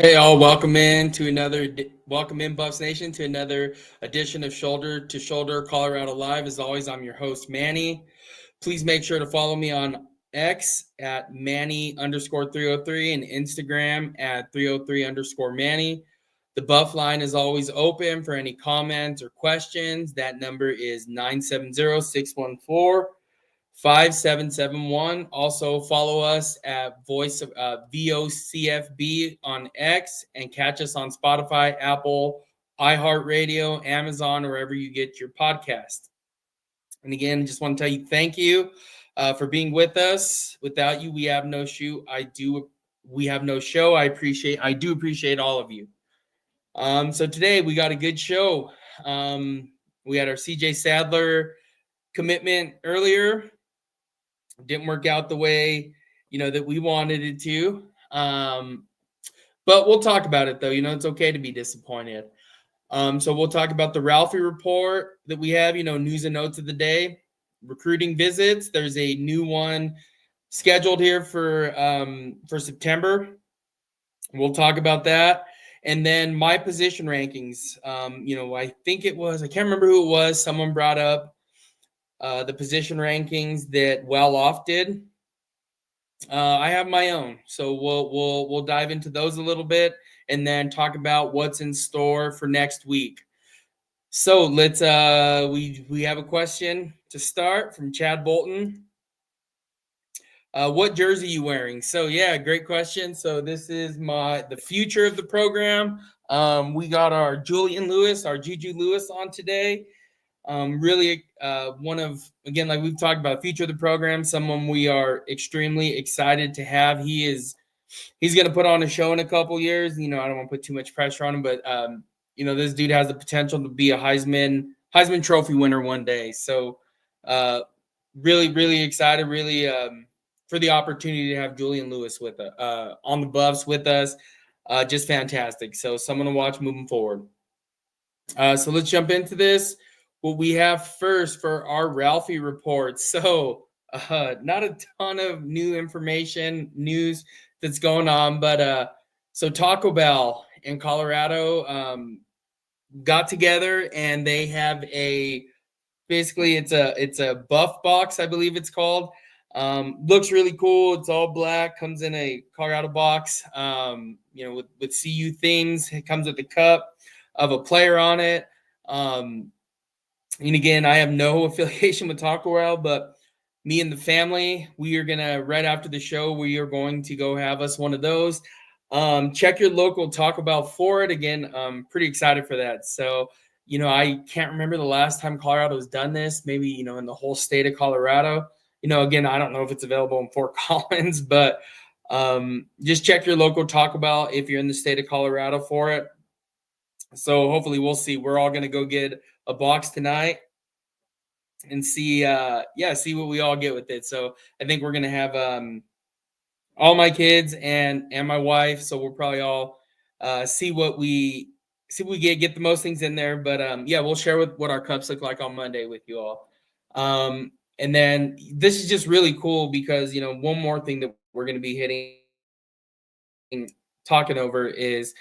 Hey all, welcome in Buffs Nation to another edition of Shoulder to Shoulder Colorado Live. As always, I'm your host Manny. Please make sure to follow me on X at Manny_303 and Instagram at 303_Manny. The Buff line is always open for any comments or questions. That number is 970-614-5771. Also, follow us at Voice of VOCFB on X and catch us on Spotify, Apple, iHeartRadio, Amazon, wherever you get your podcast. And again, just want to tell you thank you for being with us. Without you, we have no show. We have no show. I do appreciate all of you. So today we got a good show. We had our CJ Sadler commitment earlier. Didn't work out the way that we wanted it to, but we'll talk about it though. It's okay to be disappointed. So we'll talk about the Ralphie report that we have, news and notes of the day, recruiting visits. There's a new one scheduled here for September. We'll talk about that. And then my position rankings. I can't remember who it was. Someone brought up the position rankings that Well Off did. I have my own, so we'll dive into those a little bit, and then talk about what's in store for next week. So let's we have a question to start from Chad Bolton. What jersey are you wearing? So yeah, great question. So this is the future of the program. We got our Julian Lewis, our Juju Lewis on today. Really one of, again, like we've talked about, future of the program, someone we are extremely excited to have. He's going to put on a show in a couple years. I don't want to put too much pressure on him, but this dude has the potential to be a Heisman Trophy winner one day. So really excited, really for the opportunity to have Julian Lewis with on the Buffs with us. Just fantastic. So someone to watch moving forward. So let's jump into this. What we have first for our Ralphie report. So not a ton of new information, news that's going on, but so Taco Bell in Colorado got together and they have basically it's a buff box, I believe it's called. Looks really cool. It's all black, comes in a Colorado box, with CU themes. It comes with a cup of a player on it. And again, I have no affiliation with Taco Bell, but me and the family, we are going to, right after the show, we are going to go have us one of those. Check your local Taco Bell for it. Again, I'm pretty excited for that. So, I can't remember the last time Colorado has done this, maybe, in the whole state of Colorado. Again, I don't know if it's available in Fort Collins, but just check your local Taco Bell if you're in the state of Colorado for it. So hopefully we'll see. We're all going to go get a box tonight and see what we all get with it. So I think we're going to have all my kids and my wife. So we'll probably all see what we get the most things in there. But we'll share what our cups look like on Monday with you all. And then this is just really cool because, one more thing that we're going to be talking over is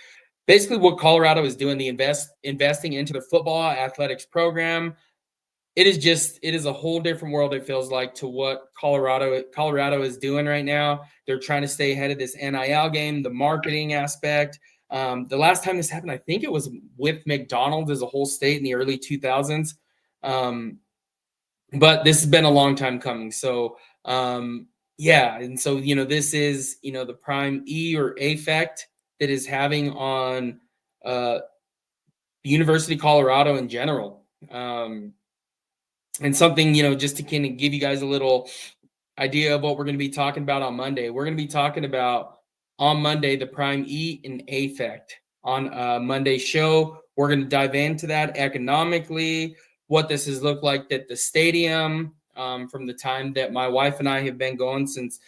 basically what Colorado is doing, investing into the football athletics program. It is a whole different world, it feels like, to what Colorado is doing right now. They're trying to stay ahead of this NIL game, the marketing aspect. The last time this happened, I think it was with McDonald's as a whole state in the early 2000s. But this has been a long time coming. So, and so, this is, the prime E or effect that is having on the University of Colorado in general. And something, just to kind of give you guys a little idea of what we're going to be talking about on Monday. We're going to be talking about on Monday the prime E and A effect on Monday's show. We're going to dive into that economically, what this has looked like at the stadium from the time that my wife and I have been going since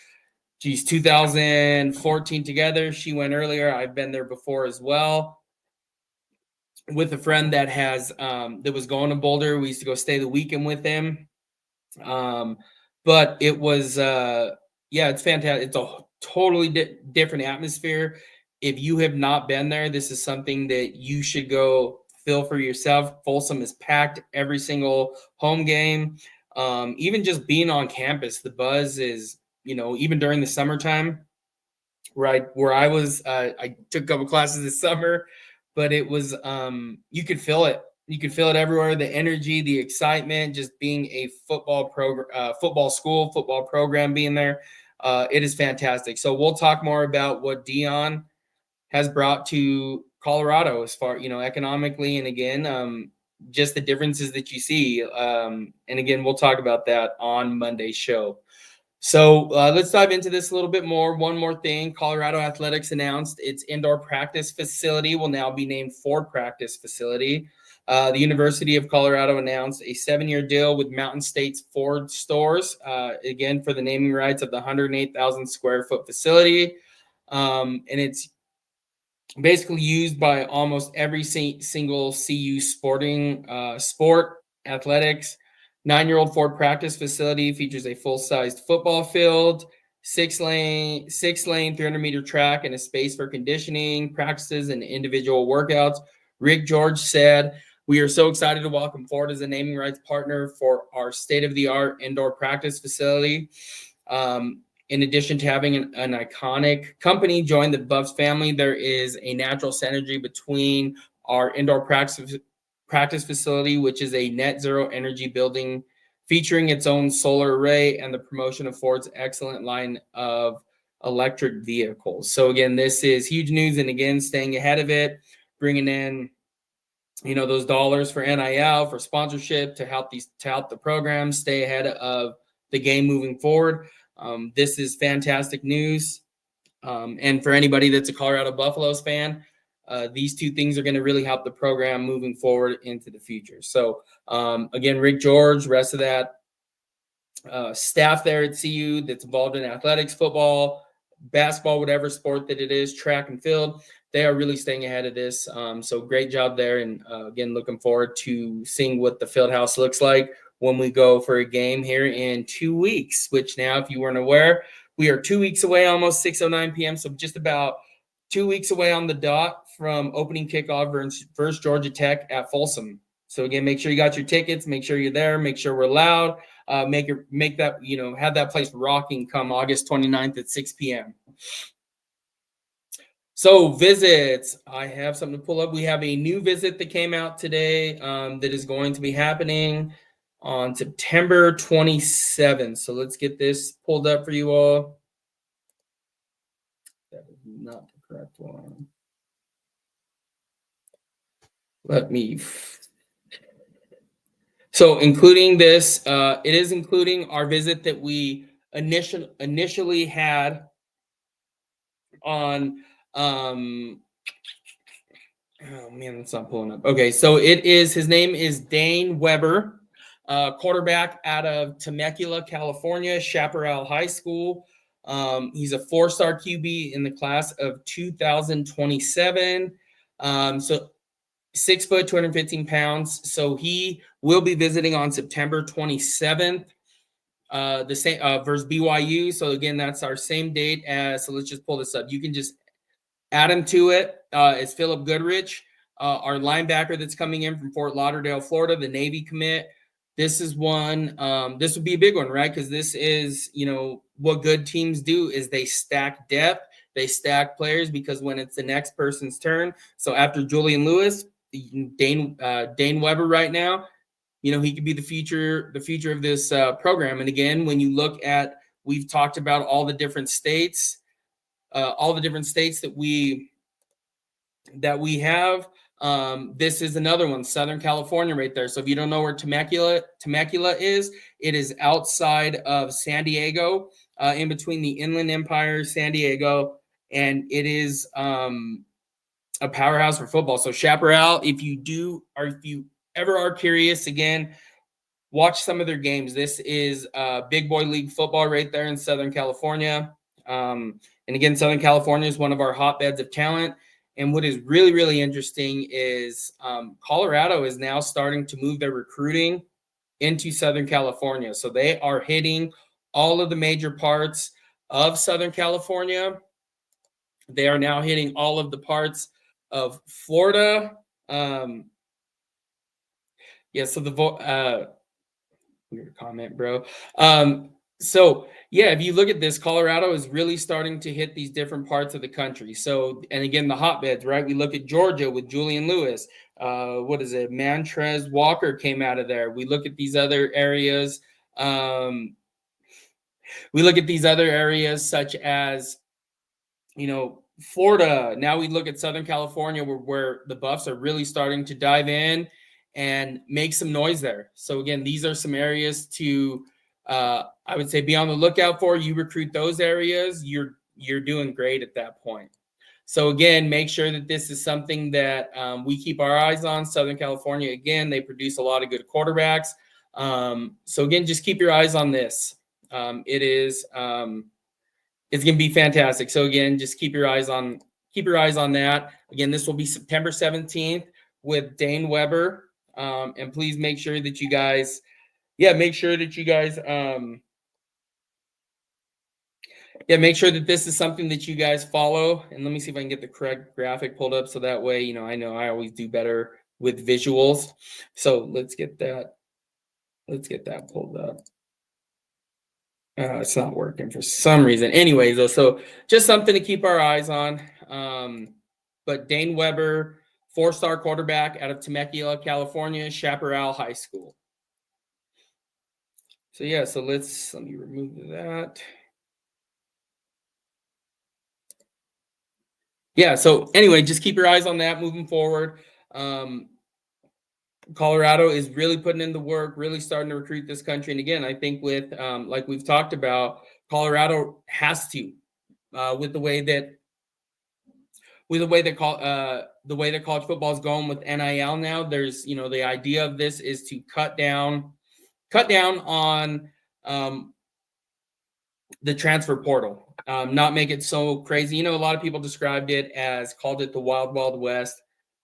2014 together. She went earlier. I've been there before as well with a friend that was going to Boulder. We used to go stay the weekend with him. But it was, it's fantastic. It's a totally different atmosphere. If you have not been there, this is something that you should go feel for yourself. Folsom is packed every single home game. Even just being on campus, the buzz is, even during the summertime, where I was, I took a couple classes this summer, but it was, you could feel it. You could feel it everywhere. The energy, the excitement, just being a football program, football school, football program being there. It is fantastic. So we'll talk more about what Dion has brought to Colorado as far, economically. And again, just the differences that you see. And again, we'll talk about that on Monday's show. So let's dive into this a little bit more. One more thing, Colorado Athletics announced its indoor practice facility will now be named Ford Practice Facility. The University of Colorado announced a 7-year deal with Mountain State's Ford stores, again, for the naming rights of the 108,000 square foot facility. And it's basically used by almost every single CU sporting sport, athletics. 9-year-old Ford practice facility features a full-sized football field, six lane 300-meter track, and a space for conditioning practices and individual workouts. Rick George said, "We are so excited to welcome Ford as a naming rights partner for our state-of-the-art indoor practice facility. In addition to having an iconic company join the Buffs family, there is a natural synergy between our indoor practice facility, which is a net zero energy building featuring its own solar array, and the promotion of Ford's excellent line of electric vehicles." So again, this is huge news, and again, staying ahead of it, bringing in those dollars for NIL, for sponsorship, to help the program stay ahead of the game moving forward. This is fantastic news. And for anybody that's a Colorado Buffaloes fan, these two things are going to really help the program moving forward into the future. So again, Rick George, rest of that staff there at CU that's involved in athletics, football, basketball, whatever sport that it is, track and field, they are really staying ahead of this. So great job there. And again, looking forward to seeing what the field house looks like when we go for a game here in 2 weeks, which now, if you weren't aware, we are 2 weeks away, almost 6:09 p.m. So just about 2 weeks away on the dot from opening kickoff versus Georgia Tech at Folsom. So again, make sure you got your tickets, make sure you're there, make sure we're loud, make that, have that place rocking come August 29th at 6 p.m. So visits, I have something to pull up. We have a new visit that came out today that is going to be happening on September 27th. So let's get this pulled up for you all. That is not the correct one. So including this, it is including our visit that we initially had on, oh man, that's not pulling up. Okay, so his name is Dane Weber, quarterback out of Temecula, California, Chaparral High School. He's a 4-star QB in the class of 2027. So 6 foot, 215 pounds. So he will be visiting on September 27th. The same versus BYU. So again, that's our same date as. So let's just pull this up. You can just add him to it. It's Philip Goodrich, our linebacker that's coming in from Fort Lauderdale, Florida, the Navy commit. This is one. This would be a big one, right? Because this is, what good teams do is they stack depth, they stack players, because when it's the next person's turn. So after Julian Lewis, Dane Weber right now, he could be the future of this program. And again, when you look at, we've talked about all the different states that we have. This is another one, Southern California right there. So if you don't know where Temecula is, it is outside of San Diego, in between the Inland Empire, San Diego, and it is a powerhouse for football. So Chaparral, if you ever are curious, again, watch some of their games. This is big boy league football right there in Southern California. And again, Southern California is one of our hotbeds of talent. And what is really, really interesting is Colorado is now starting to move their recruiting into Southern California. So they are hitting all of the major parts of Southern California. They are now hitting all of the parts of Florida. Yeah, so weird comment, bro. So yeah, if you look at this, Colorado is really starting to hit these different parts of the country. So, and again, the hotbeds, right? We look at Georgia with Julian Lewis. What is it? Mantrez Walker came out of there. We look at these other areas. We look at these other areas such as, Florida. Now we look at Southern California where the Buffs are really starting to dive in and make some noise there. So again, these are some areas to I would say be on the lookout for. You recruit those areas, you're doing great at that point. So again, make sure that this is something that we keep our eyes on. Southern California, again, they produce a lot of good quarterbacks. So again, just keep your eyes on this. It's going to be fantastic. So again, just keep your eyes on that. Again, this will be September 17th with Dane Weber. And please make sure that you guys, make sure that this is something that you guys follow. And let me see if I can get the correct graphic pulled up so that way, I know I always do better with visuals. So let's get that pulled up. It's not working for some reason. Anyways, though, so just something to keep our eyes on. But Dane Weber, 4-star quarterback out of Temecula, California, Chaparral High School. So yeah, so let me remove that. Yeah, so anyway, just keep your eyes on that moving forward. Colorado is really putting in the work, really starting to recruit this country. And again, I think with like we've talked about, Colorado has to, with the way that college football is going with NIL now. There's the idea of this is to cut down on the transfer portal, not make it so crazy. A lot of people called it the Wild Wild West.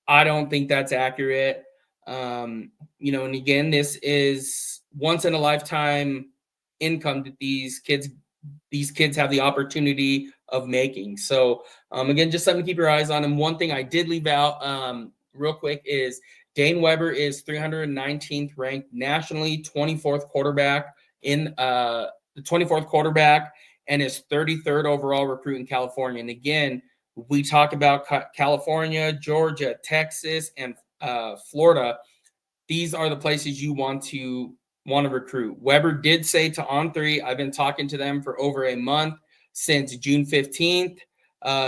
I don't think that's accurate. And again, this is once in a lifetime income that these kids have the opportunity of making. So again, just something to keep your eyes on. And one thing I did leave out real quick is Dane Weber is 319th ranked nationally, 24th quarterback in the 24th quarterback, and is 33rd overall recruit in California. And again, we talk about California, Georgia, Texas, and Florida. These are the places you want to recruit. Weber did say to On3, I've been talking to them for over a month since June 15th.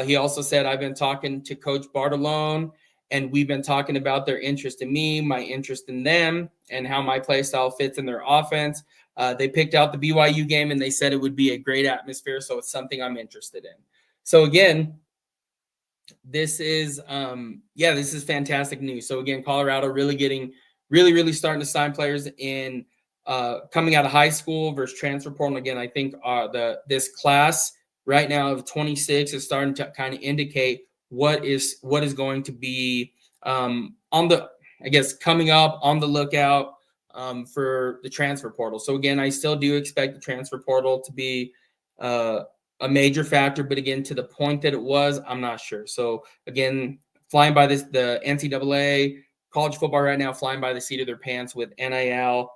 He also said, I've been talking to Coach Bartolone, and we've been talking about their interest in me, my interest in them, and how my play style fits in their offense. They picked out the BYU game, and they said it would be a great atmosphere, so it's something I'm interested in. So again, this is fantastic news. So again, Colorado really really starting to sign players in coming out of high school versus transfer portal. And again, I think this class right now of 26 is starting to kind of indicate what is going to be on the, I guess, coming up, on the lookout for the transfer portal. So again, I still do expect the transfer portal to be a major factor, but again, to the point that it was, I'm not sure. So again, flying by the NCAA, college football right now, flying by the seat of their pants with NIL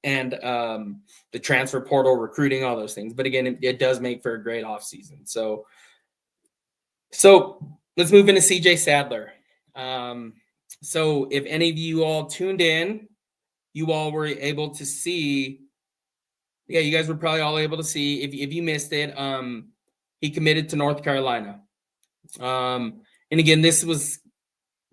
and the transfer portal, recruiting, all those things. But again, it does make for a great offseason. So let's move into CJ Sadler. So if any of you all tuned in, you all were able to see. Yeah, you guys were probably all able to see. If you missed it, he committed to North Carolina. And again, this was,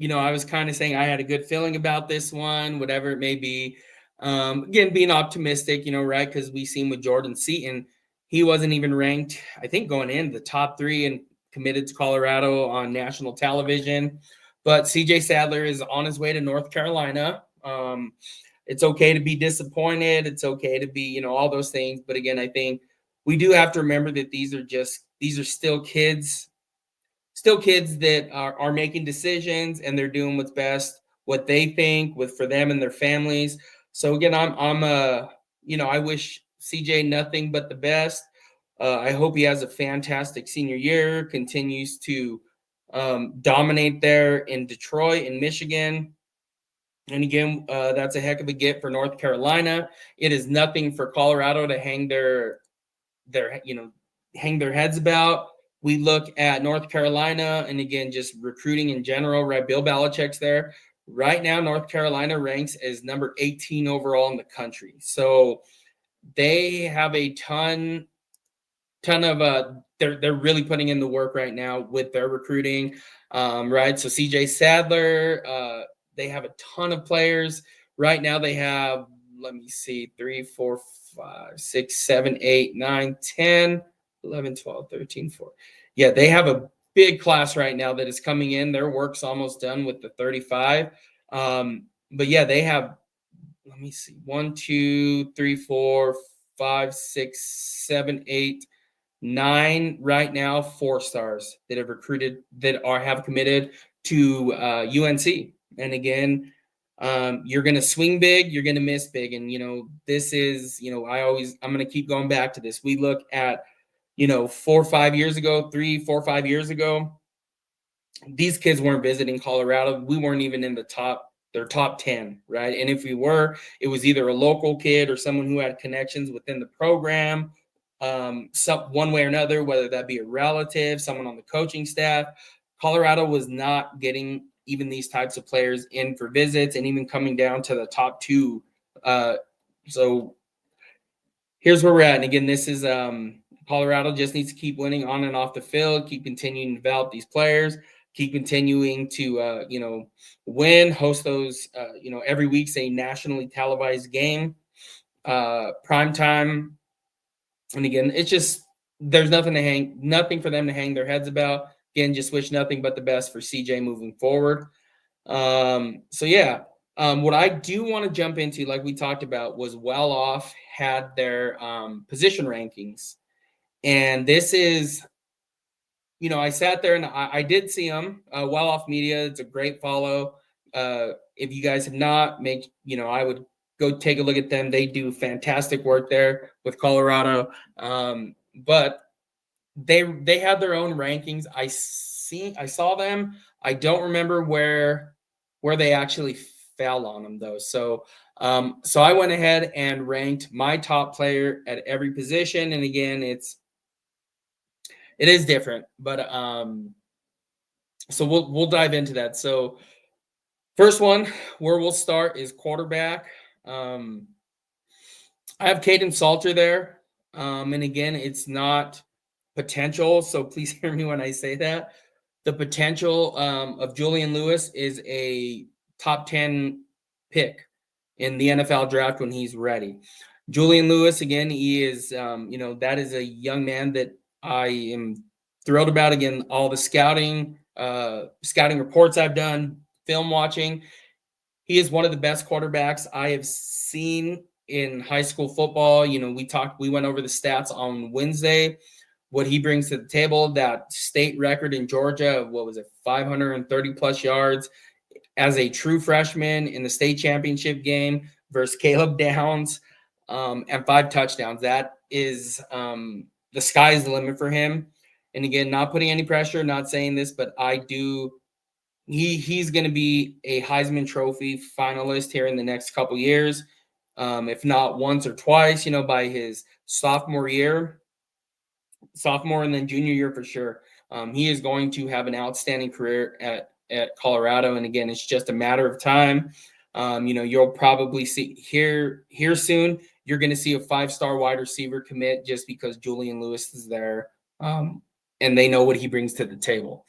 I was kind of saying I had a good feeling about this one, whatever it may be. Again, being optimistic, right? Because we seen with Jordan Seaton, he wasn't even ranked, I think, going in the top 3 and committed to Colorado on national television. But CJ Sadler is on his way to North Carolina. It's okay to be disappointed. It's okay to be, all those things. But again, I think we do have to remember that these are still kids that are making decisions, and they're doing what's best, what they think for them and their families. So again, I wish CJ nothing but the best. I hope he has a fantastic senior year, continues to dominate there in Detroit and Michigan. And again, that's a heck of a get for North Carolina. It is nothing for Colorado to hang their heads about. We look at North Carolina, and again, just recruiting in general, right? Bill Belichick's there. Right now, North Carolina ranks as number 18 overall in the country. So they have a ton of they're really putting in the work right now with their recruiting, right? So CJ Sadler, they have a ton of players right now. They have, let me see, 3 4 5 6 7 8 9 10 11 12 13 4. Yeah, they have a big class right now that is coming in. Their work's almost done with the 35. But yeah, they have, let me see, 1 2 3 4 5 6 7 8 9 right now, 4 stars that have recruited that have committed to UNC. And again, you're going to swing big, you're going to miss big. And, this is, I'm going to keep going back to this. We look at, 4 or 5 years ago, 3, 4, 5 years ago, these kids weren't visiting Colorado. We weren't even in their top 10, right? And if we were, it was either a local kid or someone who had connections within the program, one way or another, whether that be a relative, someone on the coaching staff. Colorado was not getting even these types of players in for visits and even coming down to the top 2. So here's where we're at. And again, this is Colorado just needs to keep winning on and off the field, keep continuing to develop these players, keep continuing to win, host those every week's a nationally televised game, prime time. And again, it's just, there's nothing for them to hang their heads about. Again, just wish nothing but the best for CJ moving forward. So yeah, what I do want to jump into, like we talked about, was Well Off had their position rankings. And this is, I sat there and I did see them. Well Off Media, it's a great follow. If you guys have not, I would go take a look at them. They do fantastic work there with Colorado. But they had their own rankings. I saw them. I don't remember where they actually fell on them though. So I went ahead and ranked my top player at every position. And again, it is different, but so we'll dive into that. So first one where we'll start is quarterback. I have Caden Salter there. And again, it's not potential, so please hear me when I say that. The potential of Julian Lewis is a top 10 pick in the NFL draft when he's ready. Julian Lewis, again, he is, that is a young man that I am thrilled about. Again, all the scouting reports I've done, film watching, he is one of the best quarterbacks I have seen in high school football. We went over the stats on Wednesday, what he brings to the table, that state record in Georgia of, 530 plus yards as a true freshman in the state championship game versus Caleb Downs, and 5 touchdowns. That is, the sky's the limit for him. And again, not putting any pressure, not saying this, but he's going to be a Heisman Trophy finalist here in the next couple years, if not once or twice, by his sophomore and then junior year for sure. He is going to have an outstanding career at Colorado. And again, it's just a matter of time. You'll probably see here soon, you're going to see a 5-star wide receiver commit just because Julian Lewis is there, and they know what he brings to the table.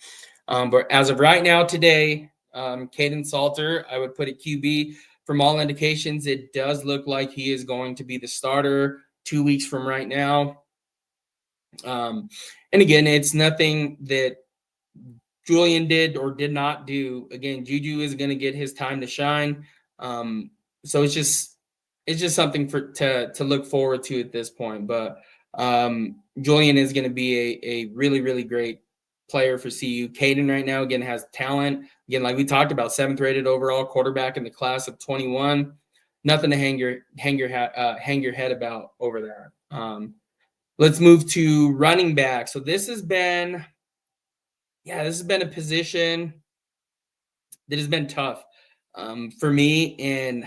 But as of right now, today, Caden Salter, I would put at QB. From all indications, it does look like he is going to be the starter 2 weeks from right now. And again, it's nothing that Julian did or did not do. Again, Juju is going to get his time to shine. So it's just something to look forward to at this point. But Julian is going to be a really, really great player for CU. Caden right now, again, has talent. Again, like we talked about, 7th rated overall quarterback in the class of 21. Nothing to hang your head about over there. Let's move to running back. So this has been a position that has been tough for me. And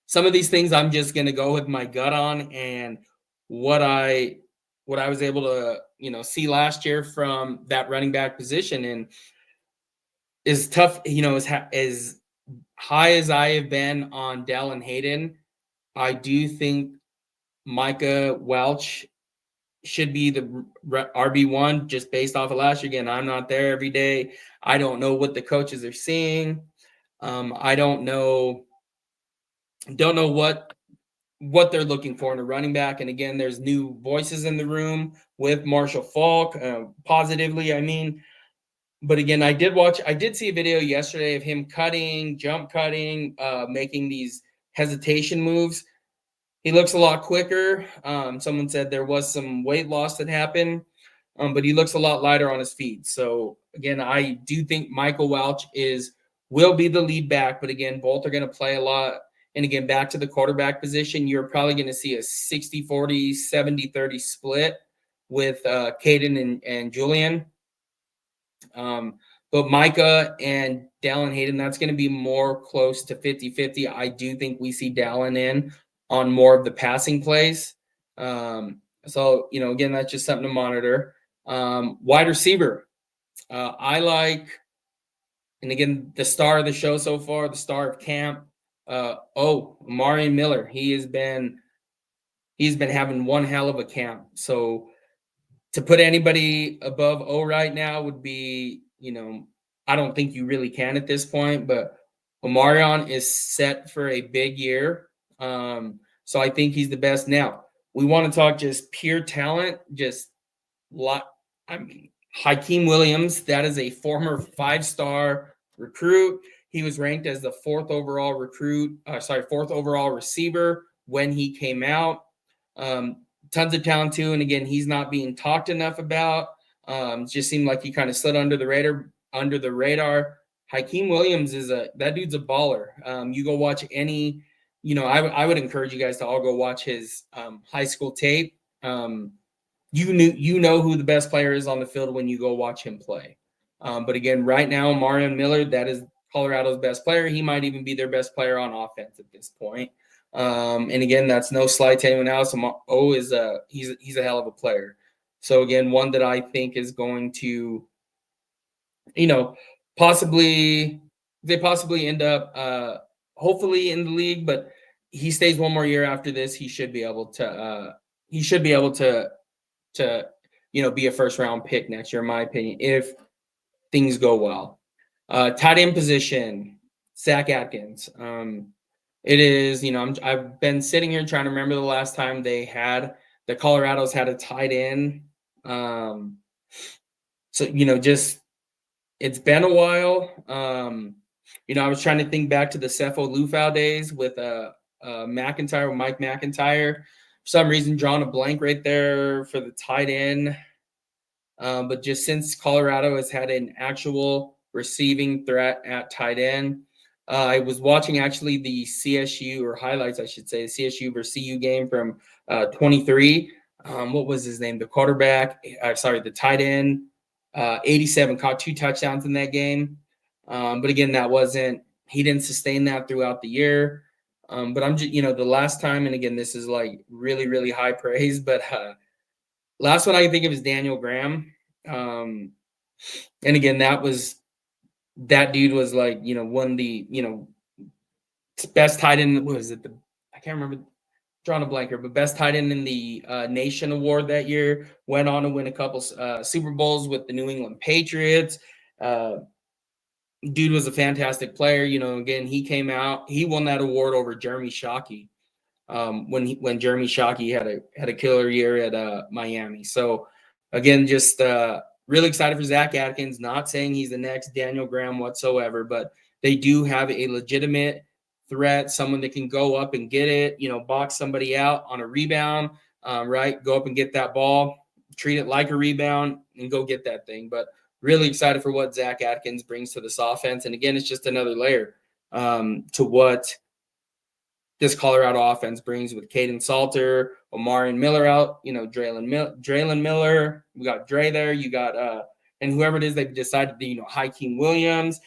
some of these things I'm just gonna go with my gut on and what I what I was able to see last year from that running back position. And is tough, as high as I have been on Dallin Hayden, I do think Micah Welch should be the RB1 just based off of last year. Again, I'm not there every day. I don't know what the coaches are seeing. I don't know what they're looking for in a running back. And again, there's new voices in the room with Marshall Falk, positively, I mean. But again, I did see a video yesterday of him jump cutting, making these hesitation moves. He looks a lot quicker. Someone said there was some weight loss that happened, but he looks a lot lighter on his feet. So again, I do think Michael Welch will be the lead back, but again, both are going to play a lot. And again, back to the quarterback position, you're probably going to see a 60-40, 70-30 split with Caden and Julian. But Micah and Dallin Hayden, that's going to be more close to 50-50. I do think we see Dallin in on more of the passing plays. So, again, that's just something to monitor. Wide receiver. I like, and again, the star of the show so far, the star of camp. Amari Miller. He's been having one hell of a camp. So to put anybody above O right now would be, I don't think you really can at this point, but Omarion is set for a big year. So I think he's the best. Now, we want to talk just pure talent, Hakeem Williams, that is a former 5-star recruit. He was ranked as the fourth overall receiver when he came out. Tons of talent too, and again, he's not being talked enough about. Just seemed like he kind of slid under the radar. Hakeem Williams that dude's a baller. You go watch any, I would encourage you guys to all go watch his high school tape. You know who the best player is on the field when you go watch him play. But again, right now, Marion Miller, that is Colorado's best player. He might even be their best player on offense at this point. And again, that's no slight to anyone else. He's a hell of a player. So again, one that I think is going to, possibly end up hopefully in the league, but he stays one more year after this. He should be able to be a first round pick next year, in my opinion, if things go well. Tight end position, Zach Atkins. It is, I've been sitting here trying to remember the last time the Colorados had a tight end. Just it's been a while. I was trying to think back to the Cepho Lufau days with Mike McIntyre. For some reason, drawing a blank right there for the tight end. But just since Colorado has had an actual receiving threat at tight end, I was watching actually the CSU, or highlights, I should say, the CSU versus CU game from 23. What was his name? The quarterback, the tight end, 87, caught 2 touchdowns in that game. But again, he didn't sustain that throughout the year. But I'm just, the last time, and again, this is like really, really high praise, but last one I can think of is Daniel Graham. And again, that dude was like, won the, best tight end. What was it? I can't remember, drawing a blank here, but best tight end in the nation award that year. Went on to win a couple Super Bowls with the New England Patriots. Dude was a fantastic player. Again, he came out, he won that award over Jeremy Shockey. When Jeremy Shockey had a killer year at Miami. So again, just really excited for Zach Atkins. Not saying he's the next Daniel Graham whatsoever, but they do have a legitimate threat, someone that can go up and get it, box somebody out on a rebound, right? Go up and get that ball, treat it like a rebound, and go get that thing. But really excited for what Zach Atkins brings to this offense. And again, it's just another layer to what this Colorado offense brings with Caden Salter, Omarion Miller out, Draylon Miller. We got Dre there. You got and whoever it is they've decided to, Hakeem Williams,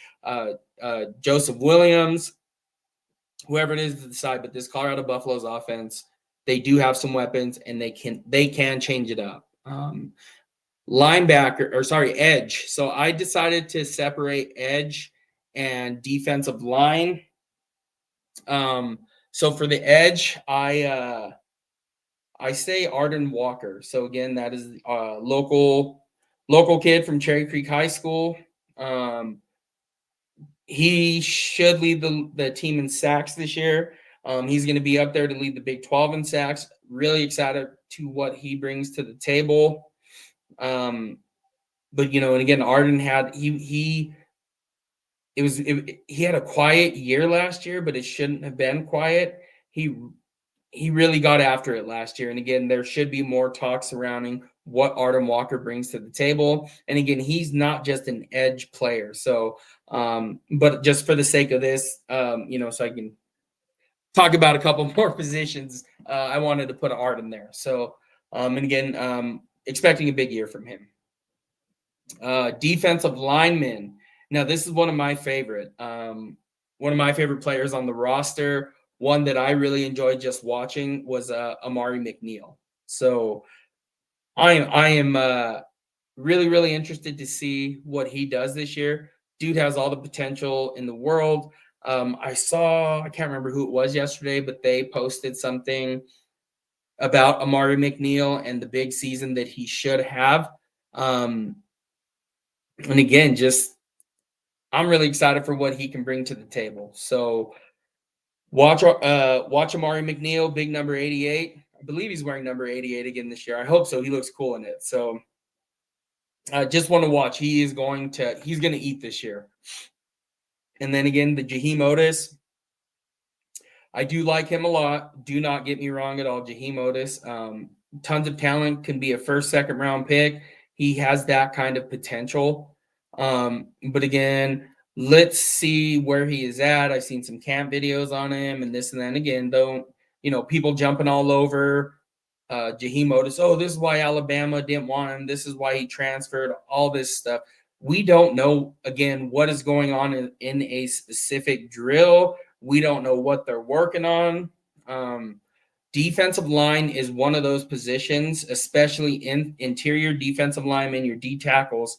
Joseph Williams, whoever it is to decide. But this Colorado Buffaloes offense, they do have some weapons, and they can change it up. Edge. So I decided to separate edge and defensive line. So for the edge, I say Arden Walker. So again, that is a local kid from Cherry Creek High School. He should lead the team in sacks this year. He's going to be up there to lead the Big 12 in sacks. Really excited to what he brings to the table. But and again, Arden had he had a quiet year last year, but it shouldn't have been quiet. He really got after it last year. And again, there should be more talk surrounding what Arden Walker brings to the table. And again, he's not just an edge player. So, but just for the sake of this, so I can talk about a couple more positions, I wanted to put Arden there. So, and again, expecting a big year from him. Defensive lineman. Now, this is one of my favorite players on the roster. One that I really enjoyed just watching was Amari McNeil. So I am really, really interested to see what he does this year. Dude has all the potential in the world. I can't remember who it was yesterday, but they posted something about Amari McNeil and the big season that he should have. And again, I'm really excited for what he can bring to the table. So watch Amari McNeil, big number 88. I believe he's wearing number 88 again this year. I hope so. He looks cool in it. So I just want to watch. He's going to eat this year. And then again, the Jaheim Otis. I do like him a lot. Do not get me wrong at all. Jaheim Otis, tons of talent, can be a first, second round pick. He has that kind of potential. But again, let's see where he is at. I've seen some camp videos on him and this and that. And again, people jumping all over Jaheim Otis. Oh, this is why Alabama didn't want him. This is why he transferred, all this stuff. We don't know, again, what is going on in a specific drill. We don't know what they're working on. Defensive line is one of those positions, especially in interior defensive linemen, your D tackles.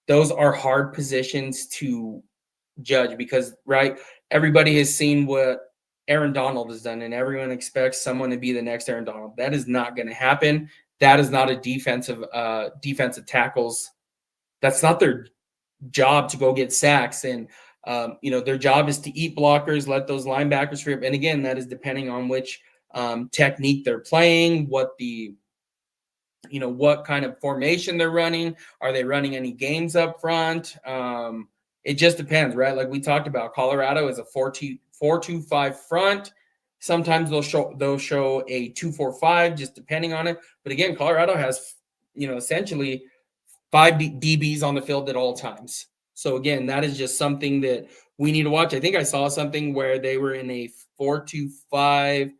Those are hard positions to judge because, right, everybody has seen what Aaron Donald has done, and everyone expects someone to be the next Aaron Donald. That is not going to happen. That is not a defensive tackles. That's not their job to go get sacks. And, their job is to eat blockers, let those linebackers free up. And again, that is depending on which technique they're playing, what kind of formation they're running. Are they running any games up front? It just depends, right? Like we talked about, Colorado is a 4-2-5 front. Sometimes they'll show a 2-4-5, just depending on it. But again, Colorado has, essentially 5 DBs on the field at all times. So again, that is just something that we need to watch. I think I saw something where they were in a 4-2-5.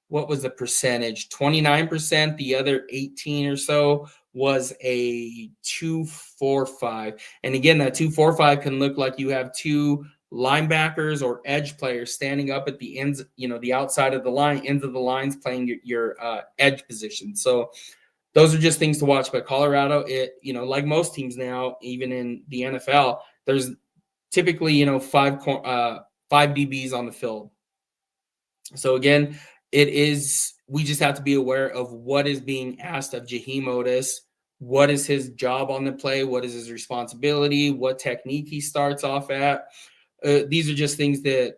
What was the percentage? 29%. The other 18 or so was a 2-4-5. And again, that 2-4-5 can look like you have 2 linebackers or edge players standing up at the ends, the outside of the line, ends of the lines, playing your edge position. So those are just things to watch. But Colorado, like most teams now, even in the NFL, there's typically, 5 DBs on the field. So again, we just have to be aware of what is being asked of Jaheim Otis. What is his job on the play? What is his responsibility? What technique he starts off at? These are just things that,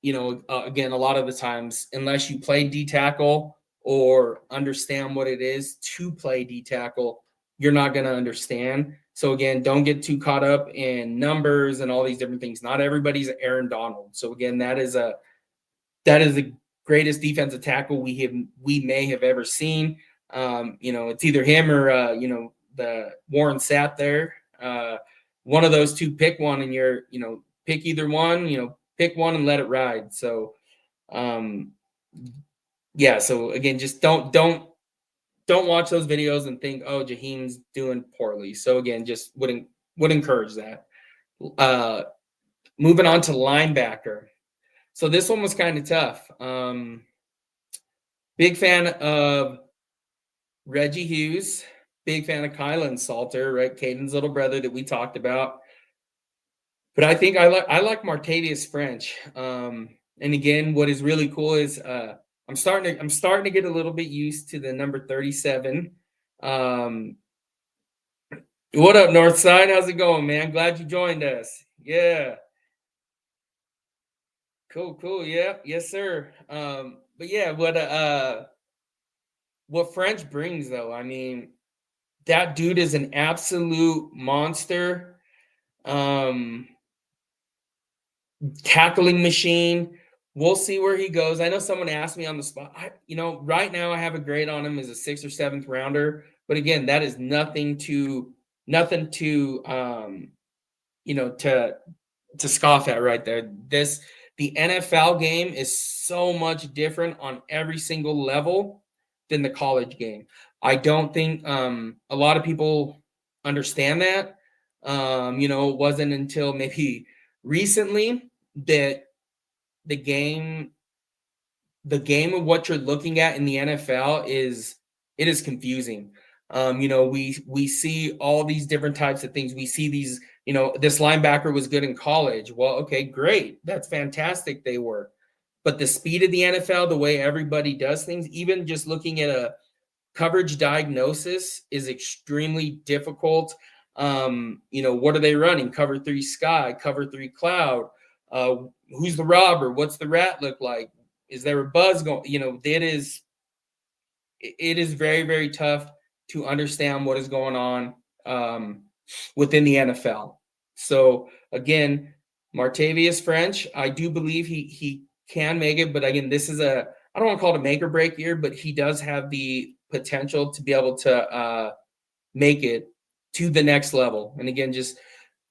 again, a lot of the times, unless you play D tackle or understand what it is to play D tackle, you're not going to understand. So again, don't get too caught up in numbers and all these different things. Not everybody's Aaron Donald. So again, that is the greatest defensive tackle we may have ever seen. It's either him or the Warren Sapp there. One of those two, pick one, and pick either one. Pick one and let it ride. So Um, yeah. So again, just don't watch those videos and think, oh, Jaheim's doing poorly. So again, just would encourage that. Uh, moving on to linebacker. So this one was kind of tough. Big fan of Reggie Hughes. Big fan of Kylan Salter, right? Caden's little brother that we talked about. But I think I like Martavius French. And again, what is really cool is I'm starting to get a little bit used to the number 37. Um, what up, Northside? How's it going, man? Glad you joined us. Yeah, cool, cool. Yeah, yes, sir. But yeah, what French brings though, I mean, that dude is an absolute monster. Um, tackling machine. We'll see where he goes. I know someone asked me on the spot. Right now I have a grade on him as a 6th or 7th rounder, but again, that is nothing to you know to scoff at right there. The NFL game is so much different on every single level than the college game. I don't think a lot of people understand that. It wasn't until maybe recently that the game the game of what you're looking at in the NFL is confusing. We see all these different types of things. We see these, this linebacker was good in college. Well, okay, great. That's fantastic. They were. But the speed of the NFL, the way everybody does things, even just looking at a coverage diagnosis is extremely difficult. What are they running? Cover 3 sky, cover 3 cloud. Uh, who's the robber? What's the rat look like? Is there a buzz going? It is very, very tough to understand what is going on within the NFL. So again, Martavius French, I do believe he can make it, but again, this is I don't want to call it a make or break year, but he does have the potential to be able to make it to the next level. And again, just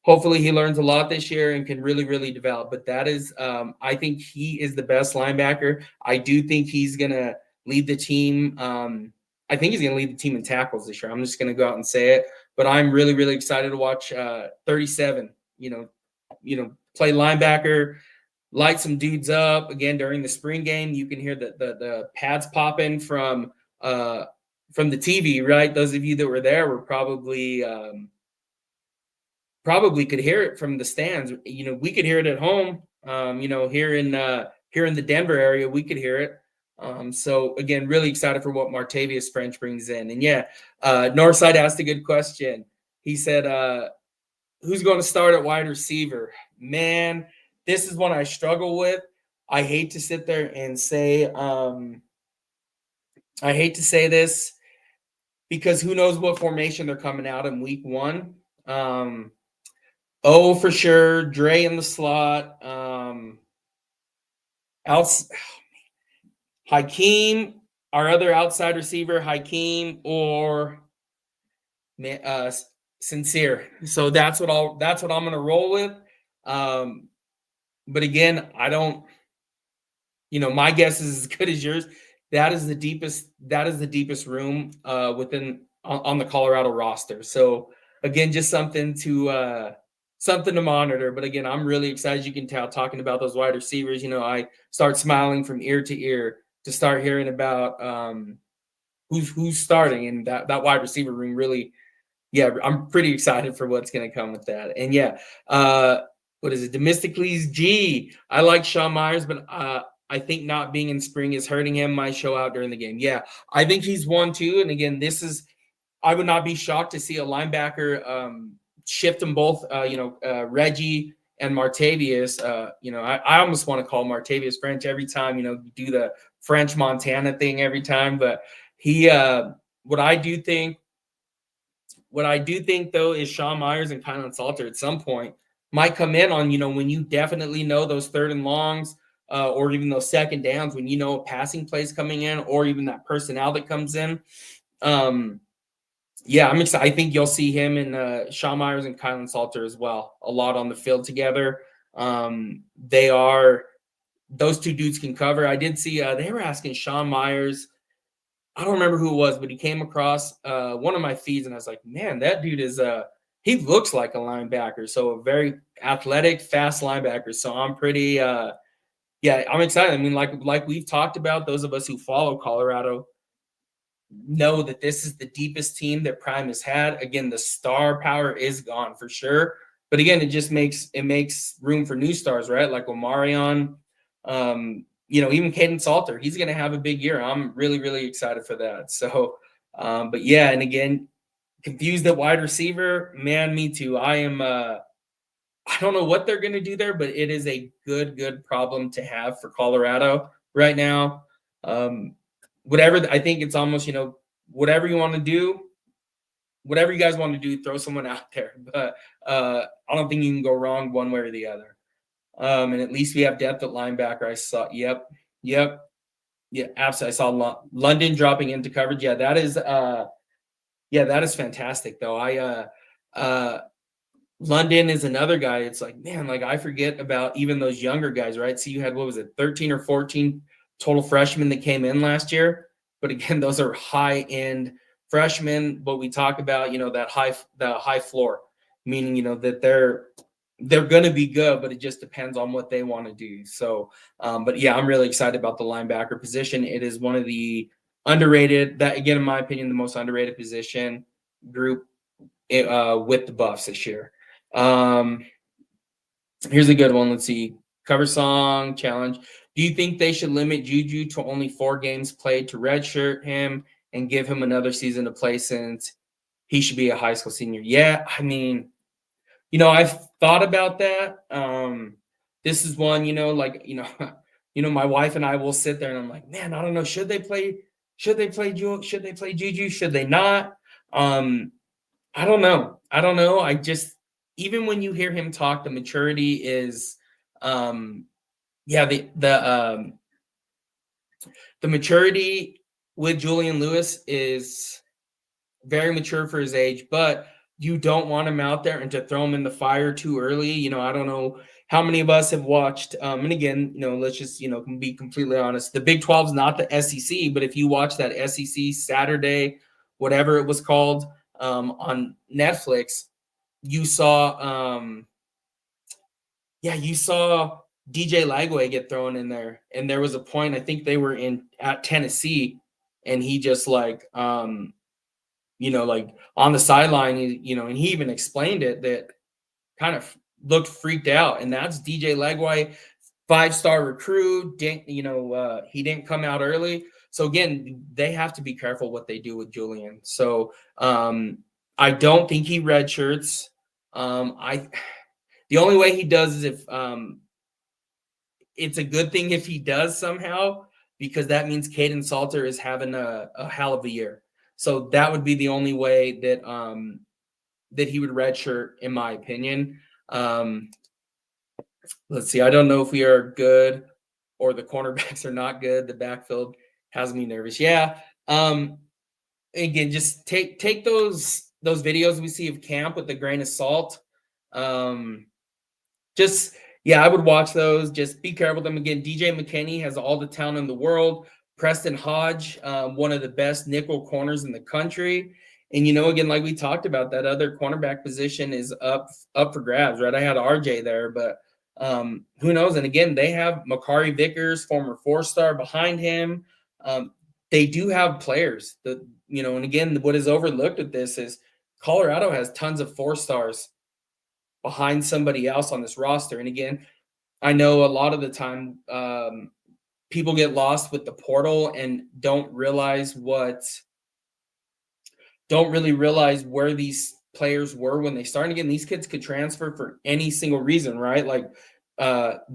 hopefully he learns a lot this year and can really, really develop. But that is, I think he is the best linebacker. I do think he's going to lead the team. I think he's going to lead the team in tackles this year. I'm just going to go out and say it. But I'm really, really excited to watch 37, play linebacker, light some dudes up. Again, during the spring game, you can hear the pads popping from the TV, right? Those of you that were there were probably could hear it from the stands. We could hear it at home. Here in the Denver area, we could hear it. So again, really excited for what Martavius French brings in. And yeah, Northside asked a good question. He said, "Who's going to start at wide receiver?" Man, this is one I struggle with. I hate to sit there and say, I hate to say this because who knows what formation they're coming out in week 1. For sure, Dre in the slot. Outs Hakeem, our other outside receiver, Hakeem or Sincere. So that's what I'm going to roll with. But again, I don't. My guess is as good as yours. That is the deepest room within on the Colorado roster. So again, just something to monitor. But again, I'm really excited. You can tell talking about those wide receivers. I start smiling from ear to ear to start hearing about who's starting, and that wide receiver room really. Yeah, I'm pretty excited for what's going to come with that. And yeah, what is it? Demistocles G. I like Sean Myers, but I think not being in spring is hurting him. Might show out during the game. Yeah, I think he's 1-2. And again, I would not be shocked to see a linebacker shift them both. Reggie and Martavius. I almost want to call Martavius French every time. Do the French Montana thing every time. But he, what I do think though is Sean Myers and Kylan Salter at some point might come in on, when you definitely know those 3rd and longs or even those 2nd downs, when passing plays coming in or even that personnel that comes in. Yeah, I'm excited. I think you'll see him and Sean Myers and Kylan Salter as well a lot on the field together. They are those two dudes can cover. I did see they were asking Sean Myers. I don't remember who it was, but he came across one of my feeds, and I was like, man, that dude is he looks like a linebacker. So a very athletic, fast linebacker. So I'm pretty yeah, I'm excited. I mean, like we've talked about, those of us who follow Colorado know that this is the deepest team that Prime has had. Again, the star power is gone for sure. But again, it makes room for new stars, right? Like Omarion, even Caden Salter. He's gonna have a big year. I'm really, really excited for that. So but yeah, and again, confused at wide receiver. Man, me too. I don't know what they're gonna do there, but it is a good problem to have for Colorado right now. Um, whatever I think it's almost, whatever you want to do, whatever you guys want to do, throw someone out there. But I don't think you can go wrong one way or the other. And at least we have depth at linebacker. I saw, yep, yeah, absolutely. I saw London dropping into coverage. Yeah, that is fantastic though. London is another guy. It's like, man, like I forget about even those younger guys, right? So you had, what was it, 13 or 14 total freshmen that came in last year. But again, those are high end freshmen. But we talk about, the high floor, meaning, that they're going to be good, but it just depends on what they want to do. So, but yeah, I'm really excited about the linebacker position. It is one of the underrated, that again, in my opinion, the most underrated position group with the Buffs this year. Um, Here's a good one. Let's see. Cover song challenge. Do you think they should limit Juju to only 4 games played to redshirt him and give him another season to play since he should be a high school senior? Yeah, I mean, I've thought about that. This is one, my wife and I will sit there and I'm like, man, I don't know. Should they play Juju? Should they not? I don't know. I just, even when you hear him talk, the maturity is, yeah, the maturity with Julian Lewis is very mature for his age, but you don't want him out there and to throw him in the fire too early. I don't know how many of us have watched, and again, let's just, be completely honest. The Big 12 is not the SEC, but if you watch that SEC Saturday, whatever it was called, on Netflix, you saw, you saw DJ Lagway get thrown in there, and there was a point, I think they were at Tennessee, and he just like, like on the sideline, and he even explained it, that kind of looked freaked out, and that's DJ Lagway, 5-star recruit. He didn't come out early, so again, they have to be careful what they do with Julian. So I don't think he redshirts. The only way he does is if it's a good thing if he does somehow, because that means Caden Salter is having a hell of a year. So that would be the only way that that he would redshirt, in my opinion. Let's see. I don't know if we are good or the cornerbacks are not good. The backfield has me nervous. Yeah. Again, just take those videos we see of camp with a grain of salt. Just, yeah, I would watch those. Just be careful with them. Again, DJ McKinney has all the talent in the world. Preston Hodge, one of the best nickel corners in the country. And again, like we talked about, that other cornerback position is up for grabs, right? I had RJ there, but who knows? And again, they have Makari Vickers, former 4-star, behind him. They do have players that, and again, what is overlooked with this is Colorado has tons of 4-stars behind somebody else on this roster. And again, I know a lot of the time people get lost with the portal and don't really realize where these players were when they started. Again, these kids could transfer for any single reason, right? Like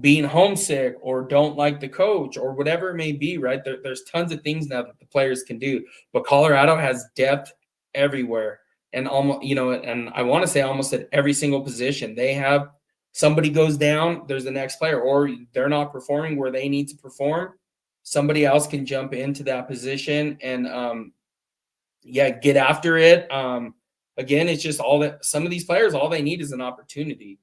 being homesick or don't like the coach or whatever it may be, right? There's tons of things now that the players can do, but Colorado has depth everywhere. And almost, and I want to say almost at every single position, they have somebody goes down, there's the next player, or they're not performing where they need to perform. Somebody else can jump into that position and, get after it. Again, it's just all that some of these players, all they need is an opportunity.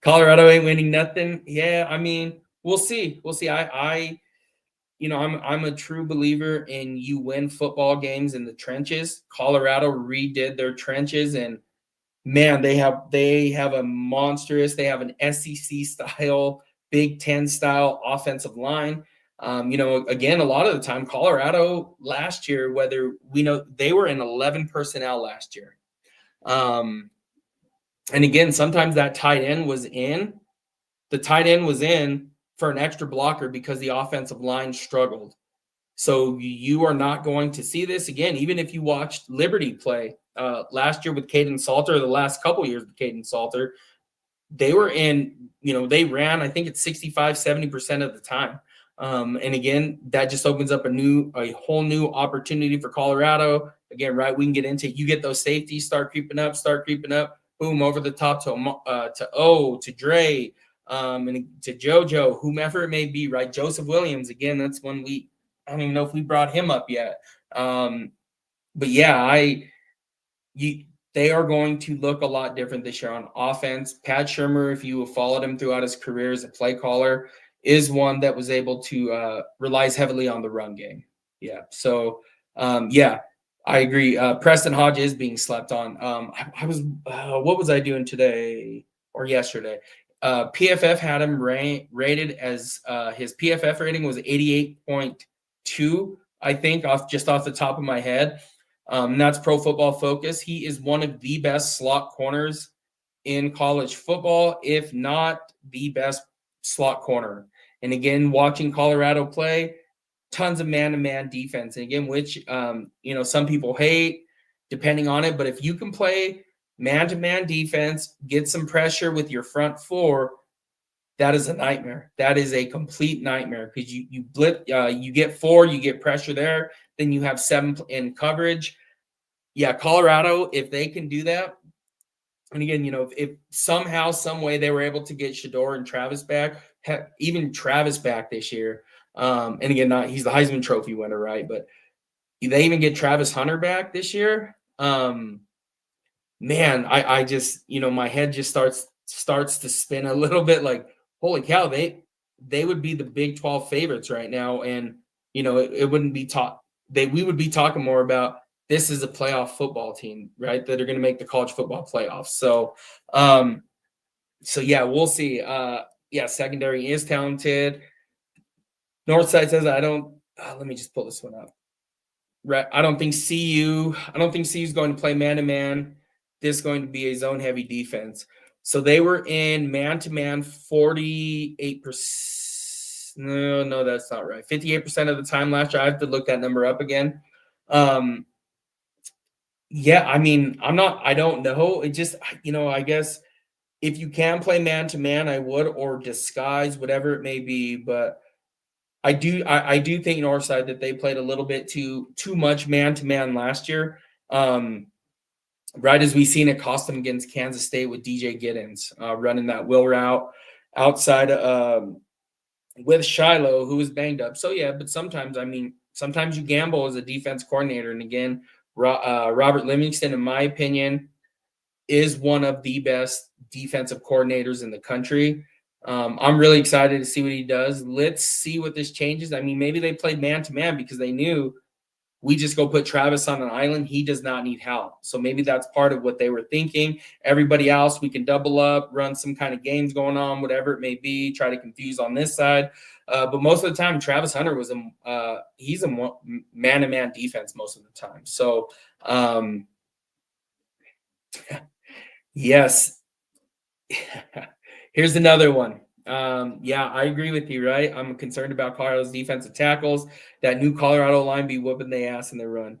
Colorado ain't winning nothing. Yeah, I mean, we'll see. We'll see. I'm a true believer in you win football games in the trenches. Colorado redid their trenches, and man, they have a monstrous. They have an SEC style, Big Ten style offensive line. Again, a lot of the time, Colorado last year, whether we know they were in 11 personnel last year. And again, sometimes that tight end was in. The tight end was in for an extra blocker because the offensive line struggled. So you are not going to see this again, even if you watched Liberty play last year with Caden Salter, the last couple years with Caden Salter. They were they ran, I think it's 65-70% of the time. And again, that just opens up a whole new opportunity for Colorado. Again, right, we can get into it. You get those safeties start creeping up, boom, over the top to Dre, and to JoJo, whomever it may be, right? Joseph Williams, again, that's one I don't even know if we brought him up yet. But yeah, they are going to look a lot different this year on offense. Pat Shurmur, if you have followed him throughout his career as a play caller, is one that was able to relies heavily on the run game. Yeah. So, yeah, I agree. Preston Hodge is being slept on. What was I doing today or yesterday? PFF had him rated as his PFF rating was 88.2, I think, off the top of my head. That's Pro Football Focus. He is one of the best slot corners in college football, if not the best slot corner. And again, watching Colorado play, tons of man-to-man defense. And again, which some people hate, depending on it. But if you can play man-to-man defense, get some pressure with your front four, that is a nightmare. That is a complete nightmare because you get four, you get pressure there, then you have 7 in coverage. Yeah, Colorado, if they can do that, and again, if somehow, some way they were able to get Shedeur and Travis back, even Travis back this year, and again, he's the Heisman Trophy winner, right? But they even get Travis Hunter back this year. Man, I just, my head just starts to spin a little bit. Like, holy cow, they would be the Big 12 favorites right now, and it wouldn't be we would be talking more about this is a playoff football team, right? That are going to make the college football playoffs. So, yeah, we'll see. Yeah, secondary is talented. Northside says I don't. Let me just pull this one up. Right, I don't think CU is going to play man to man. This is going to be a zone heavy defense. So they were in man to man 48%. No, that's not right. 58% of the time last year. I have to look that number up again. Yeah, I mean, I don't know. It just, I guess if you can play man to man, I would, or disguise, whatever it may be. But I do think Northside that they played a little bit too much man to man last year. Right as we seen it cost them against Kansas State with DJ Giddens running that wheel route outside with Shiloh, who was banged up. So yeah, but sometimes you gamble as a defense coordinator. And again, Robert Livingston, in my opinion, is one of the best defensive coordinators in the country. I'm really excited to see what he does. Let's see what this changes. I mean, maybe they played man-to-man because they knew we just go put Travis on an island. He does not need help. So maybe that's part of what they were thinking. Everybody else, we can double up, run some kind of games going on, whatever it may be, try to confuse on this side. But most of the time, Travis Hunter he's a man-to-man defense most of the time. So, yes. Here's another one. Yeah, I agree with you, right? I'm concerned about Colorado's defensive tackles. That new Colorado line be whooping the ass in the run.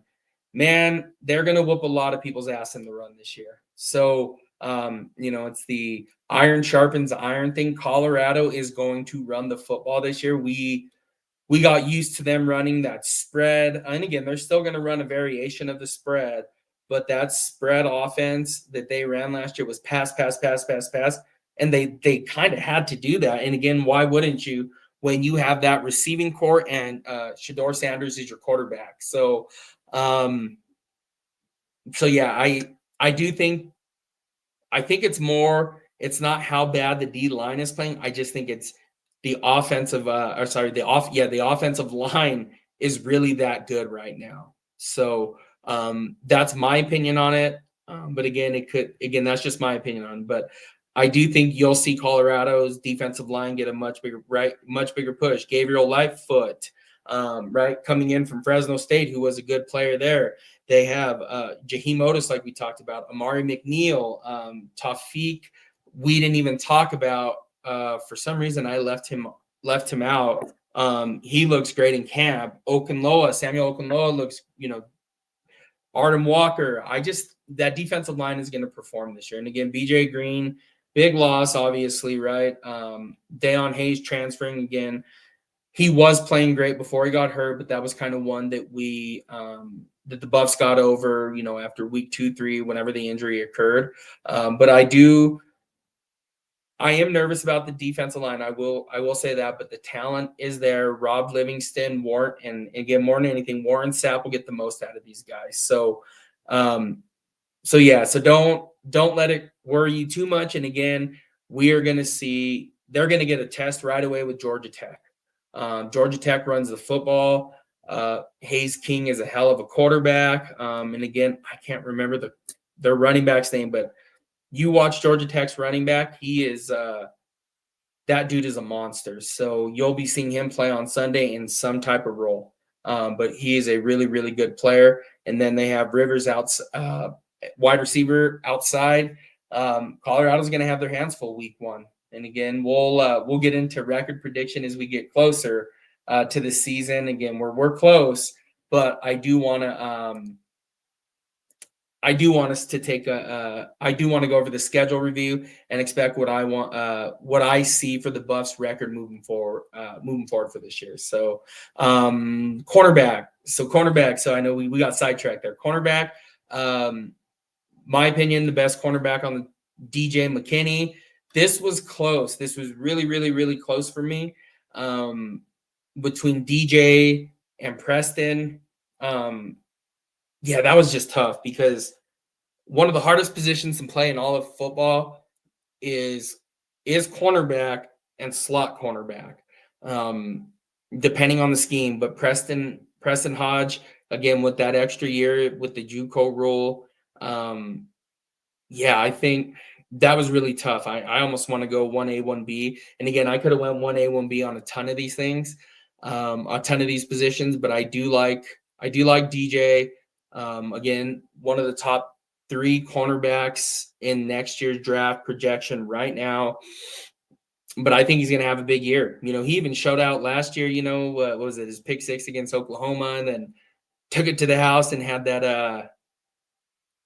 Man, they're going to whoop a lot of people's ass in the run this year. So, it's the iron sharpens iron thing. Colorado is going to run the football this year. We got used to them running that spread. And again, they're still going to run a variation of the spread, but that spread offense that they ran last year was pass. And they kind of had to do that. And again, why wouldn't you when you have that receiving core and Shedeur Sanders is your quarterback? So, yeah, I think it's more It's not how bad the D line is playing. I just think it's the offensive, the offensive line is really that good right now. So that's my opinion on it. But again, that's just my opinion on it. But I do think you'll see Colorado's defensive line get a much bigger push. Gabriel Lightfoot, right, coming in from Fresno State, who was a good player there. They have Jaheim Otis, like we talked about, Amari McNeil, Tawfiq. We didn't even talk about. For some reason, I left him out. He looks great in camp. Samuel Okunloa looks, Artem Walker. That defensive line is going to perform this year. And again, BJ Green, big loss, obviously, right? Deion Hayes transferring again. He was playing great before he got hurt, but that was kind of one that that the Buffs got over, after week 2, 3, whenever the injury occurred. But I am nervous about the defensive line. I will say that, but the talent is there. Rob Livingston, Warren, and again, more than anything, Warren Sapp will get the most out of these guys. So, so don't let it worry you too much. And again, we are going to see they're going to get a test right away with Georgia Tech. Georgia Tech runs the football. Hayes King is a hell of a quarterback. And again, I can't remember their running back's name, but you watch Georgia Tech's running back. He is that dude is a monster. So you'll be seeing him play on Sunday in some type of role. But he is a really, really good player. And then they have Rivers wide receiver outside. Colorado's going to have their hands full week 1. And again, we'll get into record prediction as we get closer to the season. Again, we're close, but I do want us to take I do want to go over the schedule review and expect what I see for the Buffs record moving forward for this year. So cornerback. So I know we got sidetracked there. Cornerback, my opinion, the best cornerback on the DJ McKinney. This was close. This was really, really, really close for me. Between DJ and Preston. Yeah, that was just tough because one of the hardest positions to play in all of football is cornerback and slot cornerback, depending on the scheme. But Preston Hodge, again, with that extra year with the JUCO rule, I think that was really tough. I almost want to go 1A, 1B. And again, I could have went 1A, 1B on a ton of these things, a ton of these positions, but I do like DJ. Again, one of the top 3 cornerbacks in next year's draft projection right now. But I think he's going to have a big year. He even showed out last year, what was it, his pick 6 against Oklahoma, and then took it to the house and had that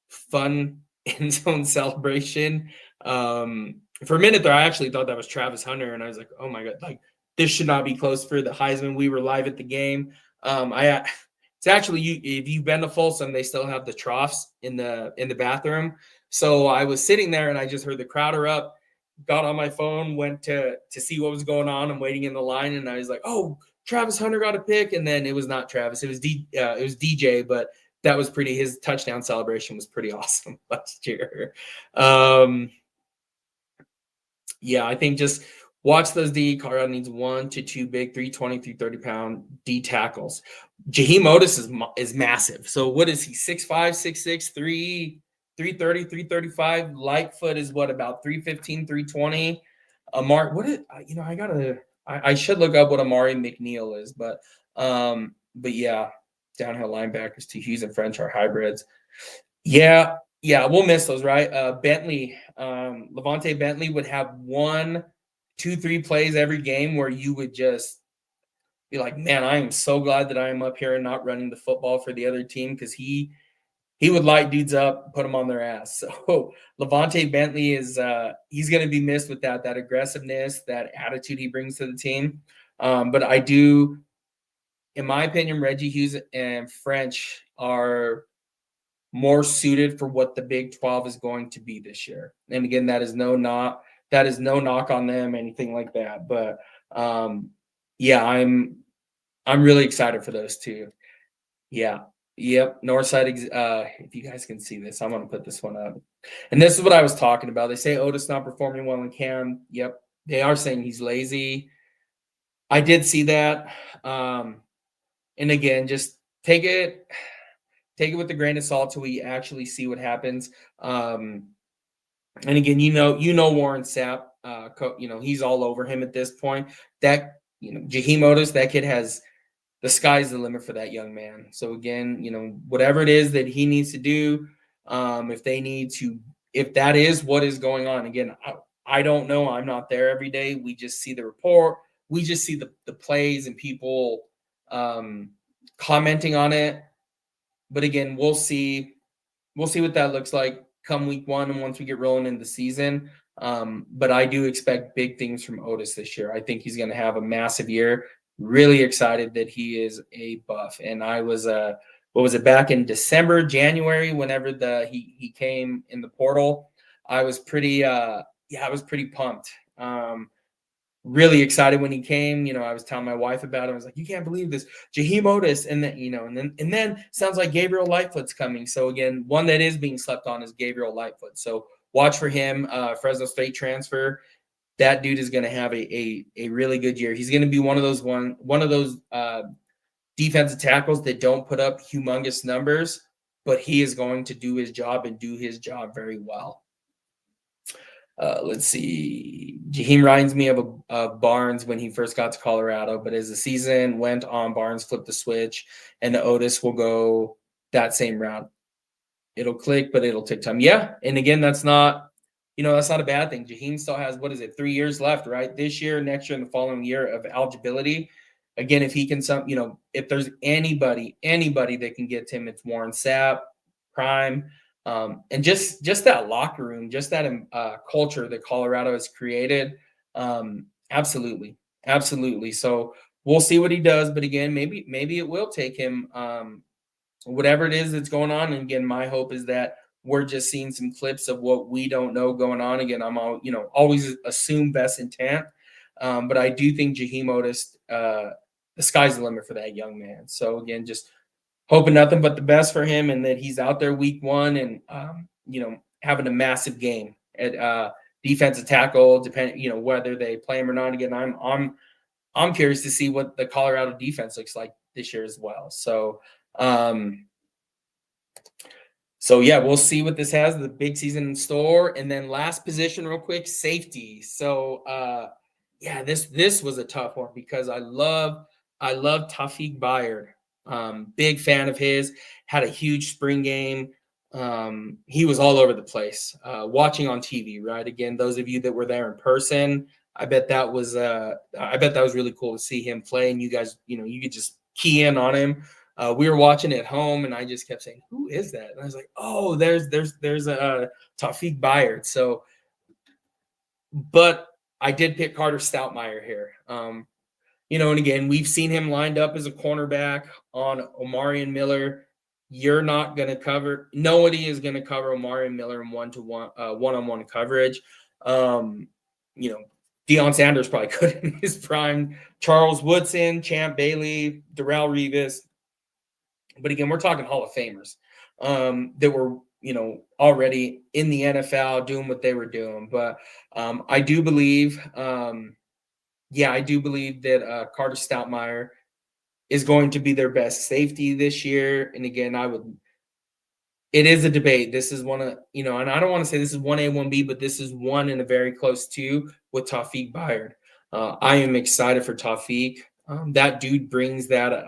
fun end zone celebration. For a minute there, I actually thought that was Travis Hunter, and I was like, oh my God, like this should not be close for the Heisman. We were live at the game. It's actually, if you've been to Folsom, they still have the troughs in the bathroom. So I was sitting there and I just heard the crowd erupt, got on my phone, went to see what was going on. I'm waiting in the line, and I was like, oh, Travis Hunter got a pick. And then it was not Travis, it was DJ, but that was his touchdown celebration was pretty awesome last year. I think just watch those D. Colorado needs 1 to 2 big 320, 330-pound D tackles. Jaheim Otis is massive. So what is he? 6'5", 6'6", 330, 335. Lightfoot is about 315, 320. I should look up what Amari McNeil is, but yeah, downhill linebackers to Hughes and French are hybrids. Yeah, we'll miss those, right? Bentley, Levante Bentley would have 1, 2, 3 plays every game where you would just be like, man, I am so glad that I am up here and not running the football for the other team, because he would light dudes up, put them on their ass. So Levante Bentley is he's going to be missed with that aggressiveness, that attitude he brings to the team. But I do, in my opinion, Reggie Hughes and French are more suited for what the Big 12 is going to be this year. And again, that is no knock on them, anything like that. But I'm really excited for those two. Yeah. Yep, Northside. If you guys can see this, I'm gonna put this one up. And this is what I was talking about. They say Otis not performing well in camp. Yep, they are saying he's lazy. I did see that. And again, just take it with a grain of salt till we actually see what happens. And again, Warren Sapp, he's all over him at this point. That Jaheim Otis, that kid has the sky's the limit for that young man. So again, whatever it is that he needs to do, if they need to, if that is what is going on, again, I don't know. I'm not there every day. We just see the report. We just see the plays and people commenting on it. But again, we'll see. We'll see what that looks like come week one and once we get rolling in the season. But I do expect big things from Otis this year. I think he's going to have a massive year. Really excited that he is a Buff. And I was what was it, back in December, January, whenever he came in the portal. I was pretty I was pretty pumped. Really excited when he came. I was telling my wife about it. I was like, "You can't believe this, Jaheim Otis," and then and then sounds like Gabriel Lightfoot's coming. So again, one that is being slept on is Gabriel Lightfoot. So watch for him. Fresno State transfer. That dude is going to have a really good year. He's going to be one of those defensive tackles that don't put up humongous numbers, but he is going to do his job and do his job very well. Let's see. Jaheim reminds me of Barnes when he first got to Colorado, but as the season went on, Barnes flipped the switch, and Otis will go that same route. It'll click, but it'll take time. Yeah, and again, that's not a bad thing. Jaheim still has 3 years left, right? This year, next year, and the following year of eligibility. Again, if he can if there's anybody that can get to him, it's Warren Sapp, Prime. And just that locker room, just that culture that Colorado has created. Absolutely. So we'll see what he does. But again, maybe it will take him whatever it is that's going on. And again, my hope is that we're just seeing some clips of what we don't know going on. Again, I'm always assume best intent. But I do think Jaheim Otis, the sky's the limit for that young man. So again, just hoping nothing but the best for him and that he's out there week one and having a massive game at defensive tackle, depending whether they play him or not. Again, I'm curious to see what the Colorado defense looks like this year as well. So yeah, we'll see what this has, the big season in store. And then last position real quick, safety. So yeah, this was a tough one because I love Tawfiq Bayard. Big fan of his, had a huge spring game. He was all over the place. Watching on TV, right? Again, those of you that were there in person, I bet that was really cool to see him play. And you guys, you could just key in on him. We were watching at home, and I just kept saying, "Who is that?" And I was like, "Oh, there's a Tawfiq Bayard." So, but I did pick Carter Stoutmire here. And again, we've seen him lined up as a cornerback on Omarion Miller. You're not going to cover. Nobody is going to cover Omarion Miller in one-on-one coverage. Deion Sanders probably could in his prime. Charles Woodson, Champ Bailey, Darrell Revis. But again, we're talking Hall of Famers that were, already in the NFL doing what they were doing. But I do believe, that Carter Stoutmire is going to be their best safety this year. And again, it is a debate. This is one of, and I don't want to say this is 1A, 1B, but this is one and a very close two with Tawfiq Bayard. I am excited for Tawfiq. That dude brings that,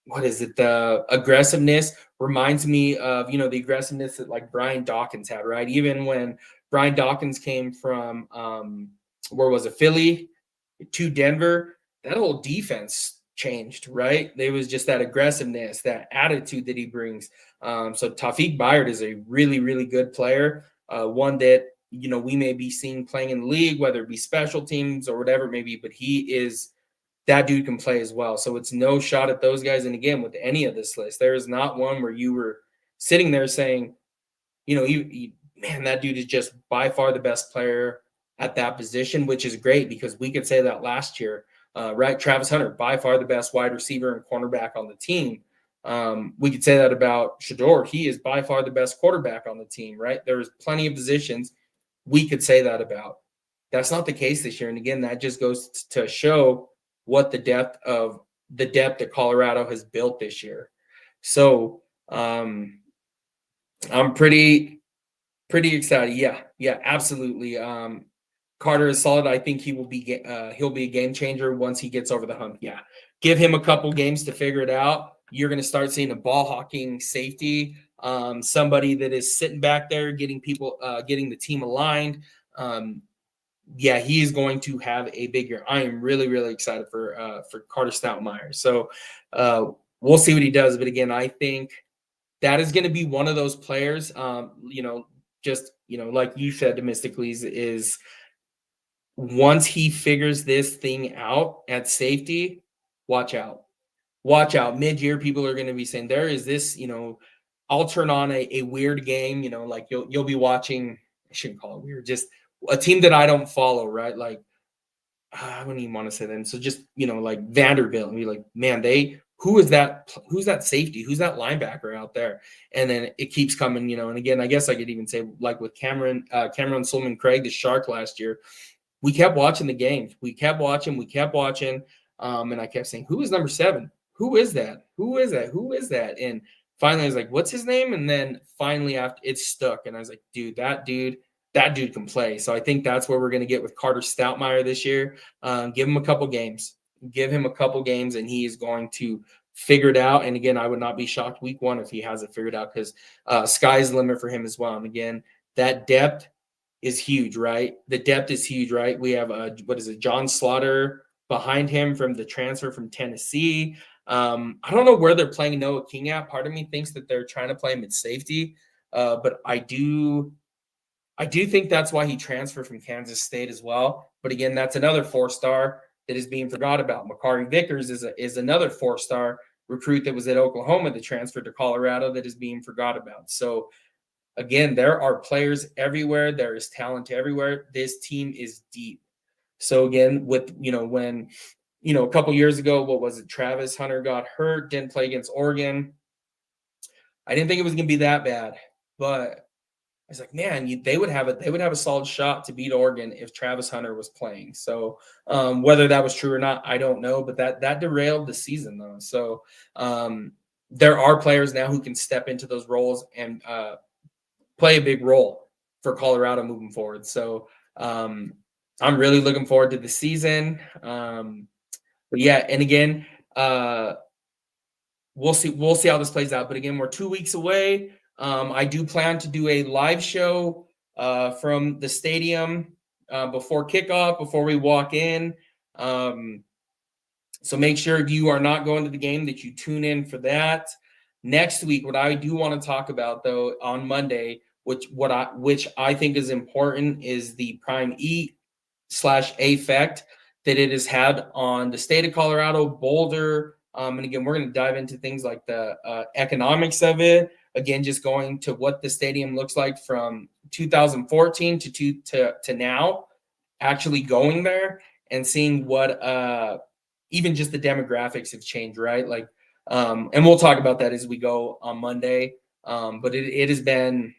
what is it? The aggressiveness reminds me of, the aggressiveness that like Brian Dawkins had, right? Even when Brian Dawkins came from, where was it, Philly to Denver, that whole defense changed, right? There was just that aggressiveness, that attitude that he brings. So Tawfiq Bayard is a really, really good player, one that, we may be seeing playing in the league, whether it be special teams or whatever it may be, but that dude can play as well. So it's no shot at those guys. And again, with any of this list, there is not one where you were sitting there saying, man, that dude is just by far the best player at that position, which is great because we could say that last year, right? Travis Hunter, by far the best wide receiver and cornerback on the team. We could say that about Shador. He is by far the best quarterback on the team, right? There's plenty of positions we could say that about. That's not the case this year. And again, that just goes to show what the depth that Colorado has built this year. So I'm pretty excited. Yeah, absolutely. Carter is solid. I think he'll be a game changer once he gets over the hump. Yeah, give him a couple games to figure it out. You're going to start seeing a ball hawking safety, somebody that is sitting back there, getting the team aligned. Yeah, he is going to have a big year. I am really, really excited for Carter Stoutmeyer. So we'll see what he does. But again, I think that is going to be one of those players. Like you said, Demistocles, is once he figures this thing out at safety, watch out. Mid-year, people are going to be saying there is this. I'll turn on a weird game. Like you'll be watching. I shouldn't call it weird. Just a team that I don't follow, right? Like I wouldn't even want to say that. So just like Vanderbilt, and be like, man, who's that safety? Who's that linebacker out there? And then it keeps coming, And again, I guess I could even say like with Cameron Solomon Craig, the Shark last year, we kept watching the games. We kept watching. And I kept saying, who is number 7? Who is that? Who is that? And finally, I was like, what's his name? And then finally, after it stuck, and I was like, that dude can play. So I think that's where we're going to get with Carter Stoutmeyer this year. Give him a couple games. And he is going to figure it out. And again, I would not be shocked week 1 if he has it figured out, because sky's the limit for him as well. And again, that depth is huge, right? The depth is huge, right? We have John Slaughter behind him from the transfer from Tennessee. I don't know where they're playing Noah King at. Part of me thinks that they're trying to play him at safety, but I do think that's why he transferred from Kansas State as well. But again, that's another 4-star that is being forgot about. Makari Vickers is another 4-star recruit that was at Oklahoma that transferred to Colorado that is being forgot about. So again, there are players everywhere. There is talent everywhere. This team is deep. So again, with when a couple years ago, what was it? Travis Hunter got hurt, didn't play against Oregon. I didn't think it was going to be that bad, but I was like, man, they would have a solid shot to beat Oregon if Travis Hunter was playing. So whether that was true or not, I don't know, but that derailed the season though. So there are players now who can step into those roles and play a big role for Colorado moving forward. So I'm really looking forward to the season. But yeah, and again, we'll see how this plays out. But again, we're 2 weeks away. I do plan to do a live show from the stadium before kickoff, before we walk in. So make sure if you are not going to the game that you tune in for that. Next week, what I do want to talk about though on Monday, which I think is important, is the Prime E/A effect that it has had on the state of Colorado, Boulder. And again, we're going to dive into things like the economics of it. Again, just going to what the stadium looks like from 2014 to now, actually going there and seeing what even just the demographics have changed, right? Like, and we'll talk about that as we go on Monday. But it has been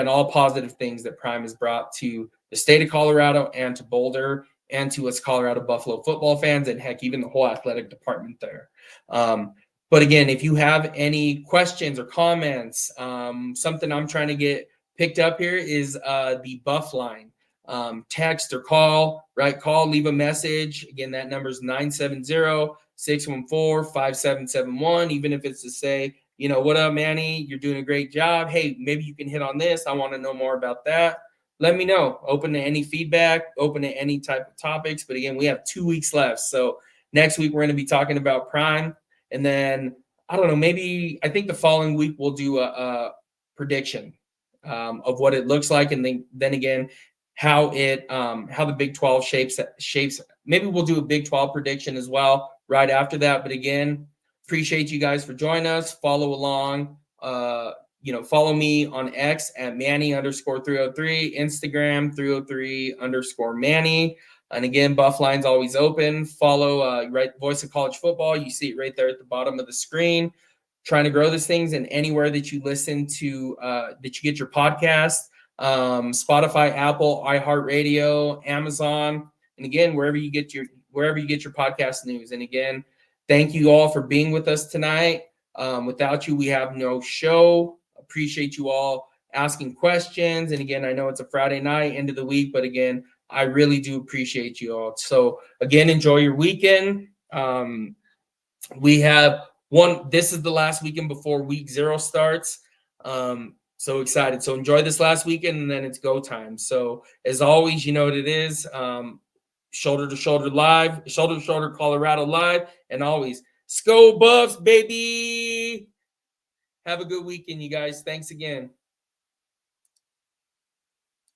all positive things that Prime has brought to the state of Colorado and to Boulder and to us Colorado Buffalo football fans, and heck, even the whole athletic department there. But again, if you have any questions or comments, something I'm trying to get picked up here is the Buff line. Text or call, right? Call, leave a message. Again, that number is 970-614-5771. Even if it's to say, what up, Manny? You're doing a great job. Hey, maybe you can hit on this. I want to know more about that. Let me know. Open to any feedback, open to any type of topics. But again, we have 2 weeks left. So next week, we're going to be talking about Prime. And then, I don't know, maybe I think the following week we'll do a prediction of what it looks like. And then again, how the Big 12 shapes. Maybe we'll do a Big 12 prediction as well right after that. But again, appreciate you guys for joining us. Follow along. Follow me on X at Manny_303, Instagram 303_Manny. And again, Buff Line's always open. Follow right Voice of College Football. You see it right there at the bottom of the screen. Trying to grow these things, and anywhere that you listen to that you get your podcast, Spotify, Apple, iHeartRadio, Amazon, and again wherever you get your podcast news. And again, thank you all for being with us tonight. Without you, we have no show. Appreciate you all asking questions. And again, I know it's a Friday night, end of the week, but again, I really do appreciate you all. So again, enjoy your weekend. We have this is the last weekend before week 0 starts. So excited. So enjoy this last weekend, and then it's go time. So as always, you know what it is. Shoulder to shoulder live, shoulder to shoulder Colorado live, and always Sko Buffs, baby. Have a good weekend, you guys. Thanks again.